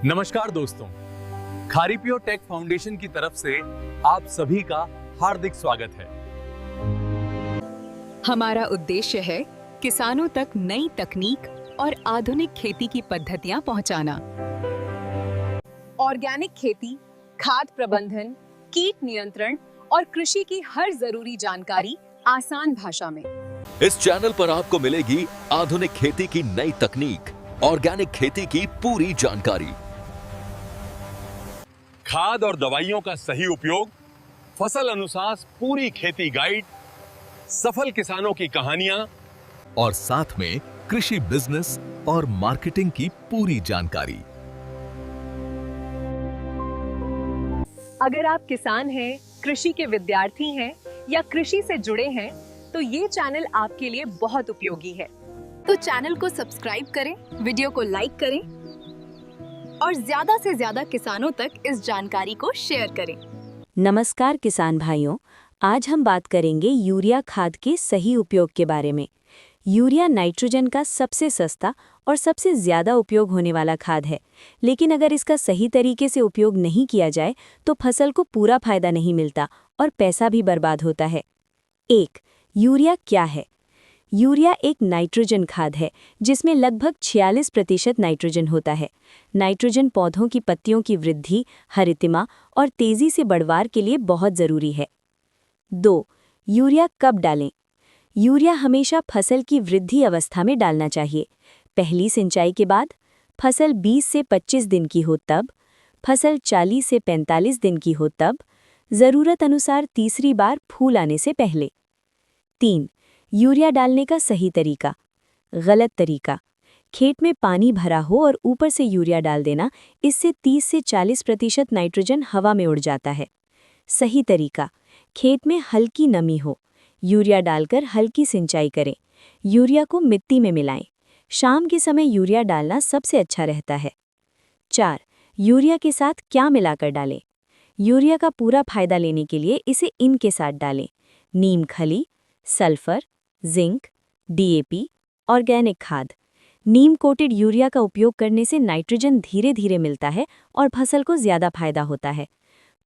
नमस्कार दोस्तों, खारीपियो take foundation की तरफ से आप सभी का हार्दिक स्वागत है। हमारा उद्देश्य है किसानों तक नई तकनीक और आधुनिक खेती की पद्धतियां पहुंचाना। ऑर्गेनिक खेती, खाद प्रबंधन, कीट नियंत्रण और कृषि की हर जरूरी जानकारी आसान भाषा में। इस चैनल पर आपको मिलेगी आधुनिक खेती की नई तकनीक, ऑर्गेनिक खेती की पूरी जानकारी, खाद और दवाइयों का सही उपयोग, फसल अनुसार पूरी खेती गाइड, सफल किसानों की कहानियां और साथ में कृषि बिजनेस और मार्केटिंग की पूरी जानकारी। अगर आप किसान हैं, कृषि के विद्यार्थी हैं या कृषि से जुड़े हैं, तो ये चैनल आपके लिए बहुत उपयोगी है। तो चैनल को सब्सक्राइब करें, वीडियो को लाइक करें और ज्यादा से ज्यादा किसानों तक इस जानकारी को शेयर करें। नमस्कार किसान भाइयों, आज हम बात करेंगे यूरिया खाद के सही उपयोग के बारे में। यूरिया नाइट्रोजन का सबसे सस्ता और सबसे ज़्यादा उपयोग होने वाला खाद है, लेकिन अगर इसका सही तरीके से उपयोग नहीं किया जाए तो फसल को पूरा फायदा नहीं मिलता और पैसा भी बर्बाद होता है। 1. यूरिया क्या है? यूरिया एक नाइट्रोजन खाद है जिसमें लगभग 46% नाइट्रोजन होता है। नाइट्रोजन पौधों की पत्तियों की वृद्धि, हरितिमा और तेजी से बढ़वार के लिए बहुत ज़रूरी है। 2. यूरिया कब डालें? यूरिया हमेशा फसल की वृद्धि अवस्था में डालना चाहिए। पहली सिंचाई के बाद, फसल 20 से 25 दिन की हो तब, फसल 40 से 45 दिन की हो तब, ज़रूरत अनुसार तीसरी बार फूल आने से पहले। 3. यूरिया डालने का सही तरीका। गलत तरीका, खेत में पानी भरा हो और ऊपर से यूरिया डाल देना, इससे 30 से 40% नाइट्रोजन हवा में उड़ जाता है। सही तरीका, खेत में हल्की नमी हो, यूरिया डालकर हल्की सिंचाई करें। यूरिया को मिट्टी में मिलाएं। शाम के समय यूरिया डालना सबसे अच्छा रहता है। 4. यूरिया के साथ क्या मिलाकर डालें? यूरिया का पूरा फायदा लेने के लिए इसे इनके साथ डालें: नीम खली, सल्फर, जिंक, डीएपी, ऑर्गेनिक खाद। नीम कोटेड यूरिया का उपयोग करने से नाइट्रोजन धीरे धीरे मिलता है और फसल को ज़्यादा फायदा होता है।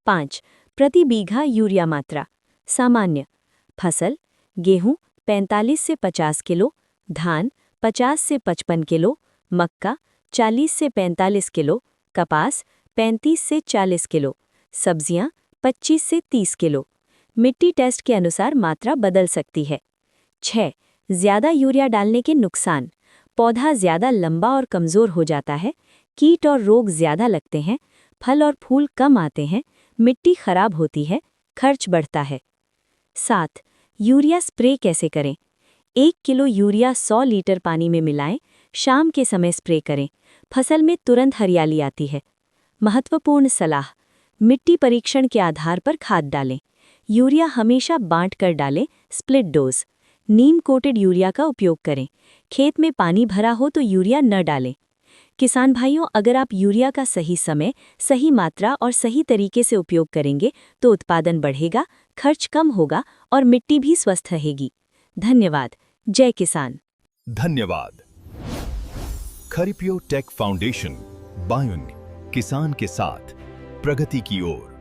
5. प्रति बीघा यूरिया मात्रा। सामान्य फसल: गेहूं 45 से 50 किलो, धान 50 से 55 किलो, मक्का 40 से 45 किलो, कपास 35 से 40 किलो, सब्जियां 25 से 30 किलो। मिट्टी टेस्ट के अनुसार मात्रा बदल सकती है। 6. ज़्यादा यूरिया डालने के नुकसान: पौधा ज़्यादा लंबा और कमज़ोर हो जाता है, कीट और रोग ज़्यादा लगते हैं, फल और फूल कम आते हैं, मिट्टी खराब होती है, खर्च बढ़ता है। 7. यूरिया स्प्रे कैसे करें? 1 किलो यूरिया 100 लीटर पानी में मिलाएं, शाम के समय स्प्रे करें। फसल में तुरंत हरियाली आती है। महत्वपूर्ण सलाह: मिट्टी परीक्षण के आधार पर खाद डालें। यूरिया हमेशा बांट कर डालें, स्प्लिट डोज। नीम कोटेड यूरिया का उपयोग करें। खेत में पानी भरा हो तो यूरिया न डालें। किसान भाइयों, अगर आप यूरिया का सही समय, सही मात्रा और सही तरीके से उपयोग करेंगे तो उत्पादन बढ़ेगा, खर्च कम होगा और मिट्टी भी स्वस्थ रहेगी। धन्यवाद। जय किसान। धन्यवाद। खारीपियो टेक फाउंडेशन, बायुन, किसान के साथ प्रगति की ओर।